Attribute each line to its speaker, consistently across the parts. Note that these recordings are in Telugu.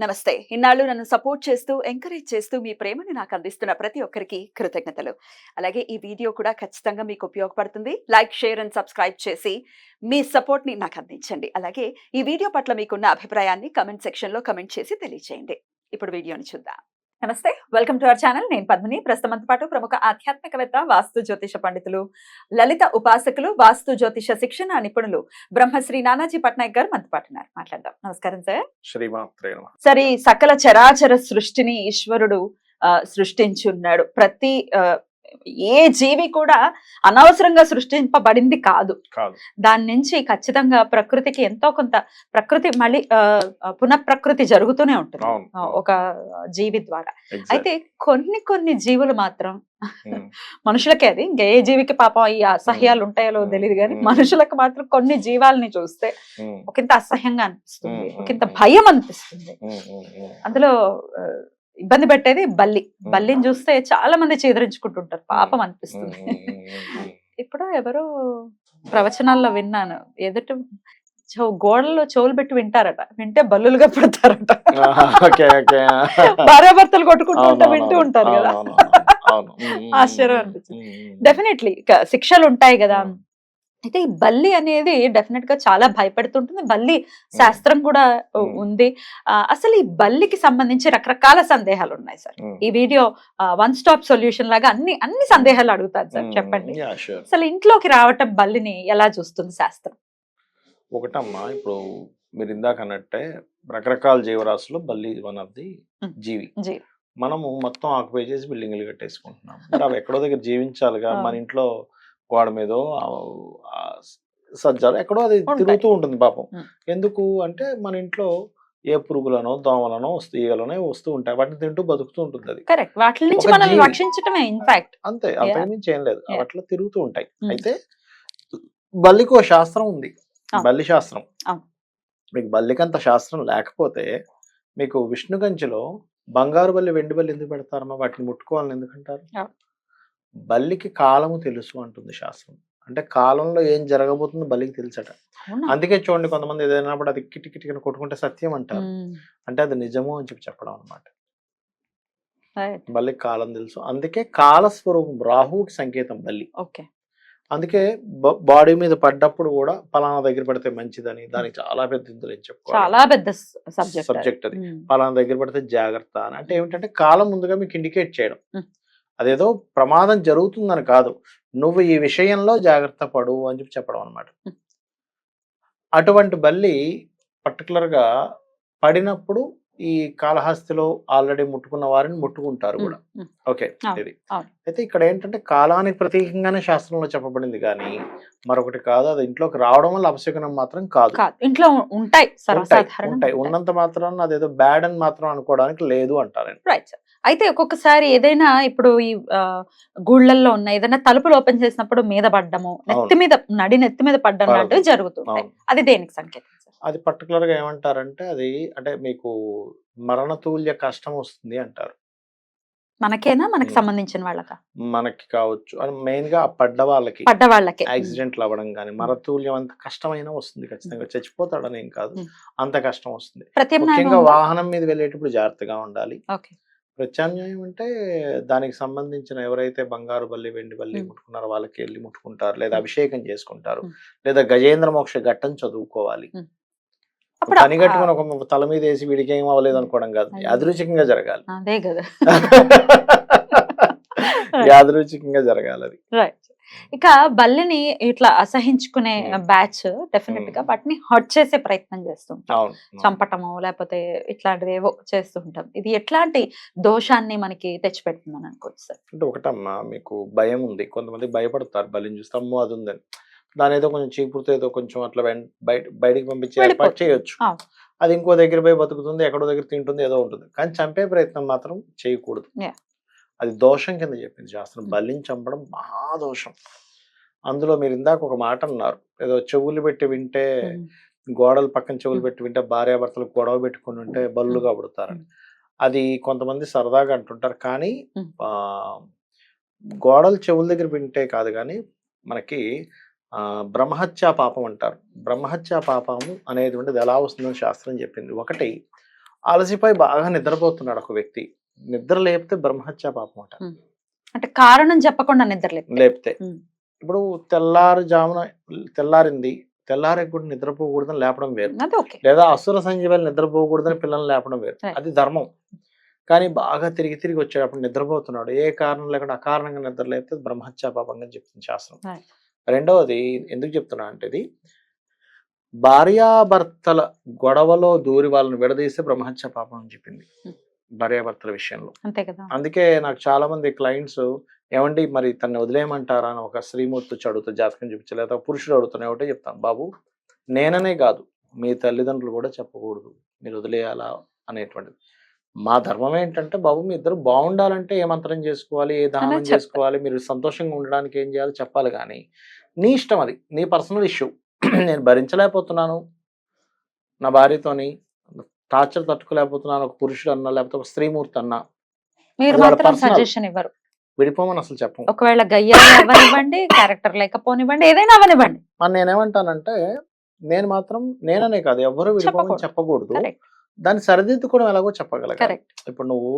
Speaker 1: నమస్తే. ఇన్నాళ్ళు నన్ను సపోర్ట్ చేస్తూ, ఎంకరేజ్ చేస్తూ మీ ప్రేమని నాకు అందిస్తున్న ప్రతి ఒక్కరికి కృతజ్ఞతలు. అలాగే ఈ వీడియో కూడా ఖచ్చితంగా మీకు ఉపయోగపడుతుంది. లైక్, షేర్ అండ్ సబ్స్క్రైబ్ చేసి మీ సపోర్ట్‌ని నాకు అందించండి. అలాగే ఈ వీడియో పట్ల మీకున్న అభిప్రాయాన్ని కామెంట్ సెక్షన్‌లో కామెంట్ చేసి తెలియజేయండి. ఇప్పుడు వీడియోని చూద్దాం. నమస్తే. Welcome to our channel. నేను పద్మిని. ప్రస్తుతం మనతో పాటు ప్రముఖ ఆధ్యాత్మికవేత్త, వాస్తు జ్యోతిష పండితులు, లలిత ఉపాసకులు, వాస్తు జ్యోతిష శిక్షణ నిపుణులు బ్రహ్మశ్రీ నానాజీ పట్నాయక్ గారు మనతో పాటు ఉన్నారు. మాట్లాడదాం. నమస్కారం సార్.
Speaker 2: శ్రీమాత్రే నమః.
Speaker 1: సరే, ఈ సకల చరాచర సృష్టిని ఈశ్వరుడు సృష్టించున్నాడు. ప్రతి ఏ జీవి కూడా అనవసరంగా సృష్టింపబడింది కాదు. దాని నుంచి ఖచ్చితంగా ప్రకృతికి ఎంతో కొంత ప్రకృతి మళ్ళీ పునఃప్రకృతి జరుగుతూనే ఉంటుంది ఒక జీవి ద్వారా. అయితే కొన్ని జీవులు మాత్రం మనుషులకే, అది ఇంకా ఏ జీవికి పాపం ఈ అసహ్యాలు ఉంటాయో తెలియదు కానీ మనుషులకు మాత్రం కొన్ని జీవాలని చూస్తే ఒకంత అసహ్యంగా అనిపిస్తుంది, ఒకంత భయం అనిపిస్తుంది. అందులో ఇబ్బంది పెట్టేది బల్లిని చూస్తే చాలా మంది చీదరించుకుంటుంటారు, పాపం అనిపిస్తుంది. ఇప్పుడు ఎవరో ప్రవచనాల్లో విన్నాను, ఎదుటి గోడల్లో చెవులు పెట్టి వింటారట, వింటే బల్లులుగా పుడతారట. భార్యాభర్తలు కొట్టుకుంటూ వింటూ ఉంటారు కదా. ఆశ్చర్యం అనిపించింది. డెఫినెట్లీ శిక్షలు ఉంటాయి కదా. అయితే ఈ బల్లి అనేది డెఫినెట్ గా చాలా భయపెడుతుంటుంది. బల్లి శాస్త్రం కూడా ఉంది. అసలు ఈ బల్లికి సంబంధించి రకరకాల సందేహాలు ఉన్నాయి సార్. ఈ వీడియో వన్ స్టాప్ సొల్యూషన్ లాగా అన్ని సందేహాలు అడుగుతాను సార్. చెప్పండి, అసలు ఇంట్లోకి రావటం బల్లిని ఎలా చూస్తుంది శాస్త్రం?
Speaker 2: ఒకటమ్మా, ఇప్పుడు మీరు ఇందాక అన్నట్టే రకరకాల జీవరాశులు బల్లి వన్ ఆఫ్ ది జీవి. మనము మొత్తం ఆక్యుపై చేసి బిల్డింగ్లు కట్టేసుకుంటున్నాం. అవి ఎక్కడో దగ్గర జీవించాలిగా. మన ఇంట్లో గోడ మీదో సజ్జాలు ఎక్కడో అది తిరుగుతూ ఉంటుంది పాపం. ఎందుకు అంటే మన ఇంట్లో ఏ పురుగులనో దోమలనో ఈగలనో వస్తూ ఉంటాయి, వాటిని తింటూ బతుకుతూ ఉంటుంది. అది అంతే, అంతకుమించి ఏం లేదు. అట్లా తిరుగుతూ ఉంటాయి. అయితే బల్లికి ఓ శాస్త్రం ఉంది, బల్లి శాస్త్రం. మీకు బల్లికంత శాస్త్రం లేకపోతే మీకు విష్ణు కంచిలో బంగారు బల్లి, వెండి బల్లి ఎందుకు పెడతారమ్మా? వాటిని ముట్టుకోవాలని ఎందుకంటారు? బల్లికి కాలము తెలుసు అంటుంది శాస్త్రం. అంటే కాలంలో ఏం జరగబోతుందో బల్లికి తెలుసట. అందుకే చూడండి, కొంతమంది ఏదైనప్పుడు అది కిటికిటికని కొట్టుకుంటే సత్యం అంటారు. అంటే అది నిజము అని చెప్పడం అనమాట. బల్లికి కాలం తెలుసు. అందుకే కాలస్వరూపం, రాహువుకి సంకేతం బల్లి. అందుకే బాడీ మీద పడ్డప్పుడు కూడా పలానా దగ్గర పడితే మంచిదని దానికి చాలా పెద్ద ఇందులో చెప్పుకోవాలి,
Speaker 1: చాలా పెద్ద
Speaker 2: సబ్జెక్ట్ అది. పలానా దగ్గర పడితే జాగ్రత్త అని. అంటే ఏమిటంటే కాలం ముందుగా మీకు ఇండికేట్ చేయడం. అదేదో ప్రమాదం జరుగుతుందని కాదు, నువ్వు ఈ విషయంలో జాగ్రత్త పడు అని చెప్పడం అనమాట. అటువంటి బల్లి పర్టికులర్ గా పడినప్పుడు ఈ కాళహస్తిలో ఆల్రెడీ ముట్టుకున్న వారిని ముట్టుకుంటారు కూడా. ఓకే, ఇది అయితే ఇక్కడ ఏంటంటే కాలానికి ప్రతీకంగానే శాస్త్రంలో చెప్పబడింది కానీ మరొకటి కాదు. అది ఇంట్లోకి రావడం వల్ల అపశకునం మాత్రం కాదు.
Speaker 1: ఇంట్లో ఉంటాయి,
Speaker 2: ఉన్నంత మాత్రం అదేదో బ్యాడ్ అని మాత్రం అనుకోవడానికి లేదు అంటారు.
Speaker 1: అయితే ఒక్కొక్కసారి ఏదైనా ఇప్పుడు ఈ గుళ్ళల్లో ఉన్న ఏదైనా తలుపులు ఓపెన్ చేసినప్పుడు మీద పడ్డము, నెత్తి మీద పడ్డం లాంటివి జరుగుతుంది. అది దేనికి సంకేతం?
Speaker 2: అది పర్టికులర్ గా ఏమంటారంటే అది అంటే మీకు మరణతూల్య కష్టం వస్తుంది అంటారు.
Speaker 1: మనకేనా, మనకి సంబంధించిన వాళ్ళకా?
Speaker 2: మనకి కావచ్చు, మెయిన్ గా పడ్డ వాళ్ళకి యాక్సిడెంట్లు అవ్వడం కానీ మరణతూల్యం అంత కష్టమైనా వస్తుంది. ఖచ్చితంగా చచ్చిపోతాడని ఏం కాదు, అంత కష్టం వస్తుంది. ముఖ్యంగా వాహనం మీద వెళ్ళేటప్పుడు జాగ్రత్తగా ఉండాలి. ప్రత్యామ్నాయం అంటే దానికి సంబంధించిన ఎవరైతే బంగారు బల్లి, వెండి బల్లి ముట్టుకున్నారో వాళ్ళకి వెళ్ళి ముట్టుకుంటారు, లేదా అభిషేకం చేసుకుంటారు, లేదా గజేంద్ర మోక్ష ఘట్టం చదువుకోవాలి. పని కట్టుకుని ఒక తల మీద వేసి వీడికి ఏం అవ్వలేదు అనుకోవడం కాదు, యాదృచ్ఛికంగా జరగాలి.
Speaker 1: అదే కదా,
Speaker 2: యాదృచ్ఛికంగా జరగాలి అది.
Speaker 1: ఇక బల్లిని ఇట్లా అసహించుకునే బ్యాచ్ డెఫినెట్ గా వాటిని హర్ట్ చేసే ప్రయత్నం చేస్తుంటాం, చంపటము లేకపోతే ఇట్లాంటివి ఏవో చేస్తుంటాం. ఇది ఎట్లాంటి దోషాన్ని మనకి తెచ్చిపెడుతుందని అనుకోవచ్చు సార్?
Speaker 2: అంటే ఒకటమ్మా, మీకు భయం ఉంది, కొంతమంది భయపడతారు బలిని చూస్తే, అమ్మో అది ఉందని. దాని ఏదో కొంచెం చీపురుతో ఏదో కొంచెం అట్లా బయటికి పంపించే ఏర్పాటు చేయొచ్చు. అది ఇంకో దగ్గర పోయి బతుకుతుంది, ఎక్కడో దగ్గర తింటుంది, ఏదో ఉంటుంది. కానీ చంపే ప్రయత్నం మాత్రం చేయకూడదు. అది దోషం కింద చెప్పింది శాస్త్రం. బలిని చంపడం మహాదోషం. అందులో మీరు ఇందాక ఒక మాట అన్నారు, ఏదో చెవులు పెట్టి వింటే, గోడలు పక్కన చెవులు పెట్టి వింటే భార్యాభర్తలు గొడవ పెట్టుకుని ఉంటే బల్లుగా పుడతారని. అది కొంతమంది సరదాగా అంటుంటారు, కానీ గోడలు చెవుల దగ్గర వింటే కాదు, కానీ మనకి బ్రహ్మహత్యా పాపం అంటారు. బ్రహ్మహత్యా పాపము అనేటువంటిది ఎలా వస్తుందని శాస్త్రం చెప్పింది. ఒకటి, అలసిపోయి బాగా నిద్రపోతున్నాడు ఒక వ్యక్తి, నిద్ర లేపితే బ్రహ్మహత్య పాపం అంట.
Speaker 1: అంటే కారణం చెప్పకుండా నిద్ర
Speaker 2: లేపితే ఇప్పుడు తెల్లారుజామున తెల్లారింది, తెల్లారికి కూడా నిద్రపోకూడదని లేపడం వేరు, లేదా అసుర సంజీవాలు నిద్రపోకూడదని పిల్లల్ని లేపడం వేరు, అది ధర్మం. కానీ బాగా తిరిగి తిరిగి వచ్చేటప్పుడు నిద్రపోతున్నాడు, ఏ కారణం లేకుండా అకారణంగా నిద్ర లేపితే బ్రహ్మహత్య పాపంగా చెప్తుంది శాస్త్రం. రెండవది ఎందుకు చెప్తున్నా అంటే, ఇది భార్యాభర్తల గొడవలో దూరి వాళ్ళని విడదీస్తే బ్రహ్మహత్య పాపం అని చెప్పింది భార్యాభర్తల విషయంలో.
Speaker 1: అంతే కదా.
Speaker 2: అందుకే నాకు చాలా మంది క్లయింట్స్, ఏమండి మరి తనని వదిలేయమంటారా అని ఒక స్త్రీమూర్తి వచ్చి అడుగుతా, జాతకం చూపించలేదు, లేదా పురుషుడు అడుగుతున్నా ఒకటే చెప్తాను, బాబు నేననే కాదు మీ తల్లిదండ్రులు కూడా చెప్పకూడదు మీరు వదిలేయాలా అనేటువంటిది. మా ధర్మం ఏంటంటే, బాబు మీ ఇద్దరు బాగుండాలంటే ఏ మంత్రం చేసుకోవాలి, ఏ దానం చేసుకోవాలి, మీరు సంతోషంగా ఉండడానికి ఏం చేయాలో చెప్పాలి. కానీ నీ ఇష్టం, అది నీ పర్సనల్ ఇష్యూ. నేను భరించలేకపోతున్నాను నా భార్యతోని, టార్చర్ తట్టుకోలేకపోతున్నాను ఒక పురుషుడు అన్నా, లేకపోతే ఒక స్త్రీమూర్తి అన్నా,
Speaker 1: మీరు మాత్రం సజెషన్ ఇవ్వరు,
Speaker 2: విడిపోమని అసలు చెప్పము.
Speaker 1: ఒకవేళ గయ్యాలు అవ్వనివ్వండి, క్యారెక్టర్ లేకపోనివ్వండి, ఏదైనా అవ్వనివ్వండి.
Speaker 2: మరి నేనేమంటానంటే, నేను మాత్రం నేననే కాదు ఎవరు విడిపోమని చెప్పకూడదు, దాన్ని సరిదిద్దుకోవడం ఎలాగో చెప్పగలగాలి. ఇప్పుడు నువ్వు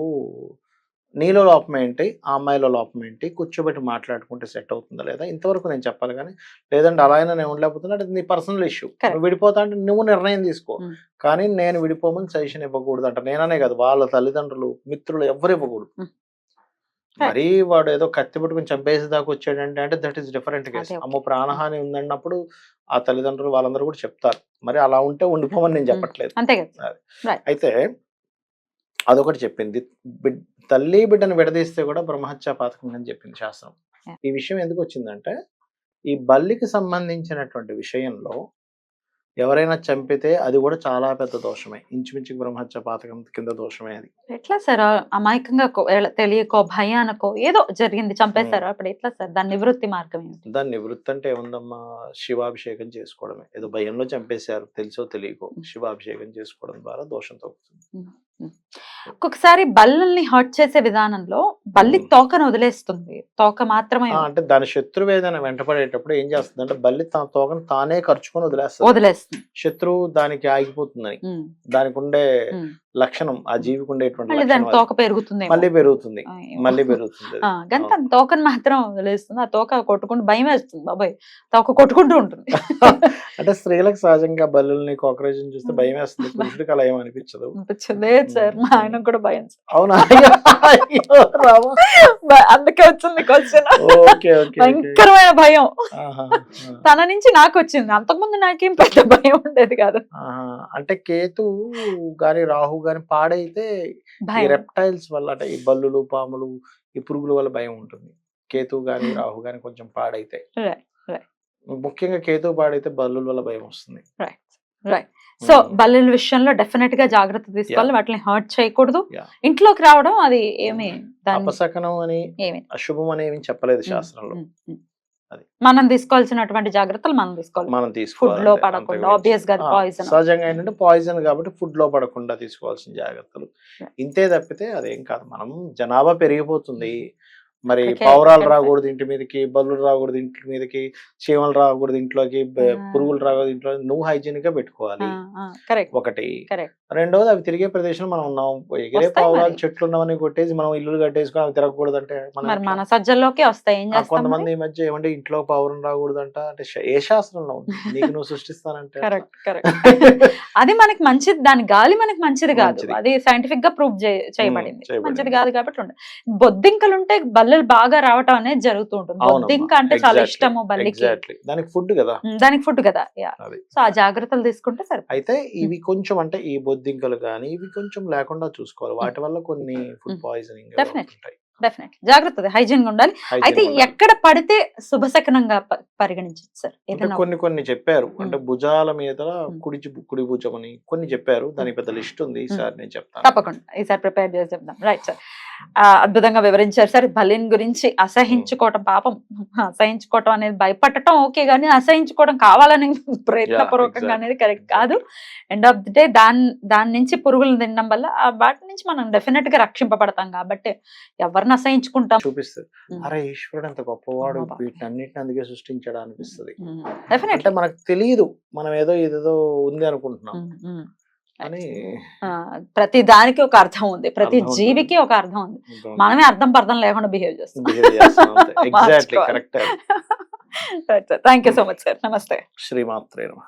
Speaker 2: నీలో లోపం ఏంటి, ఆ అమ్మాయిలో లోపం ఏంటి, కూర్చోబెట్టి మాట్లాడుకుంటే సెట్ అవుతుందా లేదా, ఇంతవరకు నేను చెప్పాలి. కానీ లేదంటే అలా అయినా నేను ఉండలేకపోతున్నా, అది నీ పర్సనల్ ఇష్యూ, నువ్వు విడిపోతా అంటే నువ్వు నిర్ణయం తీసుకో. కానీ నేను విడిపోమని సజెషన్ ఇవ్వకూడదు అంట. నేననే కాదు, వాళ్ళ తల్లిదండ్రులు, మిత్రులు ఎవరు ఇవ్వకూడదు. మరీ వాడు ఏదో కత్తి పట్టుకుని చంపేసి దాకా వచ్చాడంటే అంటే దట్ ఈస్ డిఫరెంట్ కేసు. అమ్మో ప్రాణహాని ఉందన్నప్పుడు ఆ తల్లిదండ్రులు వాళ్ళందరూ కూడా చెప్తారు. మరి అలా ఉంటే ఉండిపోమని నేను చెప్పట్లేదు. అయితే అదొకటి చెప్పింది, తల్లి బిడ్డను విడదీస్తే కూడా బ్రహ్మహత్య పాతకం అని చెప్పింది శాస్త్రం. ఈ విషయం ఎందుకు వచ్చిందంటే, ఈ బల్లికి సంబంధించినటువంటి విషయంలో ఎవరైనా చంపితే అది కూడా చాలా పెద్ద దోషమే, ఇంచుమించు బ్రహ్మహత్య పాతకం కింద దోషమే. అది ఎట్లా
Speaker 1: సార్, అమాయకంగా తెలియకో భయానకో ఏదో జరిగింది, చంపేశారు, అప్పుడు ఎట్లా సార్ దాని నివృత్తి మార్గం ఏంటి?
Speaker 2: దాని నివృత్తి అంటే ఏముందమ్మా, శివాభిషేకం చేసుకోవడమే. ఏదో భయంలో చంపేశారు తెలుసో తెలియకో, శివాభిషేకం చేసుకోవడం ద్వారా దోషం తగ్గుతుంది.
Speaker 1: ఒక్కొక్కసారి బల్లల్ని హర్ట్ చేసే విధానంలో బల్లి తోకను వదిలేస్తుంది, తోక మాత్రమే.
Speaker 2: అంటే దాని శత్రువు ఏదైనా వెంటపడేటప్పుడు ఏం చేస్తుంది అంటే, బల్లి తన తోకను తానే ఖర్చుకొని వదిలేస్తుంది. శత్రువు దానికి ఆగిపోతుందని, దానికి ఉండే లక్షణం, ఆ జీవికి ఉండేటువంటి
Speaker 1: తోక పెరుగుతుంది,
Speaker 2: మళ్ళీ పెరుగుతుంది, మళ్ళీ పెరుగుతుంది.
Speaker 1: తోకను మాత్రం వదిలేస్తుంది, ఆ తోక కొట్టుకుంటూ భయం వేస్తుంది, బాబాయ్ తోక కొట్టుకుంటూ ఉంటుంది.
Speaker 2: అంటే స్త్రీలకు సహజంగా బల్లుల్ని కాక్రోచ్ చూస్తే భయం వేస్తుంది, పురుషుడికి అలా ఏం అనిపించదు.
Speaker 1: లేదు సార్, మా ఆయన కూడా భయం.
Speaker 2: అవునా?
Speaker 1: అందుకే వచ్చింది క్వశ్చన్. భయంకరమైన భయం తన నుంచి నాకు వచ్చింది, అంతకుముందు నాకేం పెద్ద భయం ఉండేది కాదు.
Speaker 2: అంటే కేతు గాని రాహు గాని పాడైతే రెప్టైల్స్ వల్ల, అంటే ఈ బల్లులు, పాములు, ఈ పురుగుల వల్ల భయం ఉంటుంది. కేతు గాని రాహు గాని కొంచెం పాడైతే, ముఖ్యంగా కేతు పాడైతే బల్లుల వల్ల భయం వస్తుంది.
Speaker 1: సో బల్లుల విషయంలో డెఫినెట్ గా జాగ్రత్త తీసుకోవాలి, వాటిని హర్ట్ చేయకూడదు. ఇంట్లోకి రావడం అది ఏమి
Speaker 2: అపశకనం అని, అశుభం అని ఏమి చెప్పలేదు శాస్త్రంలో.
Speaker 1: మనం తీసుకోవాల్సినటువంటి జాగ్రత్తలు మనం తీసుకోవాలి. ఫుడ్ లో పడకుండా, ఆబ్వియస్ గా పాయిజన్,
Speaker 2: సహజంగా ఏంటంటే పాయిజన్ కాబట్టి ఫుడ్ లో పడకుండా తీసుకోవాల్సిన జాగ్రత్తలు ఇంతే తప్పితే అదేం కాదు. మనం జనాభా పెరిగిపోతుంది, మరి పావురాలు రాకూడదు ఇంటి మీదకి, బల్లులు రాకూడదు ఇంటి మీదకి, చీమలు రాకూడదు ఇంట్లోకి, పురుగులు రాకూడదు ఇంట్లో, నువ్వు హైజీనిక్ గా పెట్టుకోవాలి ఒకటి. రెండోది, అవి తిరిగే ప్రదేశంలో మనం ఉన్నాం, ఎగిరే పావురాలు చెట్లు ఉన్నవని కొట్టేసి మనం ఇల్లు కట్టేసుకుని అవి తిరగకూడదు అంటే
Speaker 1: మన సజ్జల్లోకి వస్తాయి.
Speaker 2: కొంతమంది ఈ మధ్య ఏమంటే ఇంట్లో పావురం రాకూడదు అంట, అంటే ఏ శాస్త్రంలో ఉంది, నీకు నువ్వు సృష్టిస్తానంటే
Speaker 1: అది మనకి మంచిది, దాని గాలి మనకి మంచిది కాదు, అది సైంటిఫిక్ గా ప్రూవ్ చేయబడింది, మంచిది కాదు కాబట్టి ఉండదు. బొద్దింకలుంటే బల్లలు బాగా రావటం అనేది జరుగుతూ ఉంటుంది. బొద్దింక అంటే చాలా ఇష్టము బల్లికి,
Speaker 2: దానికి ఫుడ్ కదా,
Speaker 1: సో ఆ జాగ్రత్తలు తీసుకుంటే సరే.
Speaker 2: అయితే ఇవి కొంచెం అంటే ఈ బొద్దింకలు కానీ ఇవి కొంచెం లేకుండా చూసుకోవాలి, వాటి వల్ల కొన్ని ఫుడ్ పాయిజనింగ్
Speaker 1: డెఫినెట్లీ జాగ్రత్త, హైజీన్ గా ఉండాలి. అయితే ఎక్కడ పడితే శుభశకనంగా పరిగణించచ్చు సార్?
Speaker 2: కొన్ని చెప్పారు, అంటే భుజాల మీద కుడి భుజం అని కొన్ని చెప్పారు, దానికి పెద్ద లిస్ట్ ఉంది, సార్ నేను చెప్తాను
Speaker 1: తప్పకుండా, ఈసారి ప్రిపేర్ చేసి చెప్తాం. రైట్ సార్, అద్భుతంగా వివరించారు సార్. బలిన్ గురించి అసహించుకోవటం, పాపం అసహించుకోవటం అనేది భయపడటం ఓకే, కానీ అసహించుకోవడం కావాలని ప్రయత్నపూర్వకంగా అనేది కరెక్ట్ కాదు. ఎండ్ ఆఫ్ ది డే దాని నుంచి పురుగులు తినడం వల్ల వాటి నుంచి మనం డెఫినెట్ గా రక్షింపబడతాం. కాబట్టి ఎవరిని అసహించుకుంటాం
Speaker 2: చూపిస్తుంది, అరే ఈశ్వరుడు ఎంత గొప్పవాడు, వీటన్నిటిని అందుకే సృష్టించాడు అనిపిస్తుంది. అంటే మనకు తెలియదు, మనం ఏదో ఇదేదో ఉంది అనుకుంటున్నాం. అని
Speaker 1: ప్రతి దానికి ఒక అర్థం ఉంది, ప్రతి
Speaker 2: అర్థం ఉంటుంది.
Speaker 1: జీవికి ఒక అర్థం ఉంది.
Speaker 2: ఉంటుంది.
Speaker 1: మనమే అర్థం పర్థం లేకుండా బిహేవ్ చేస్తాం.
Speaker 2: Behave చేస్తాం అంతే. Exactly, correct.
Speaker 1: Thank you so much sir. నమస్తే.
Speaker 2: శ్రీమాత్రే నమః.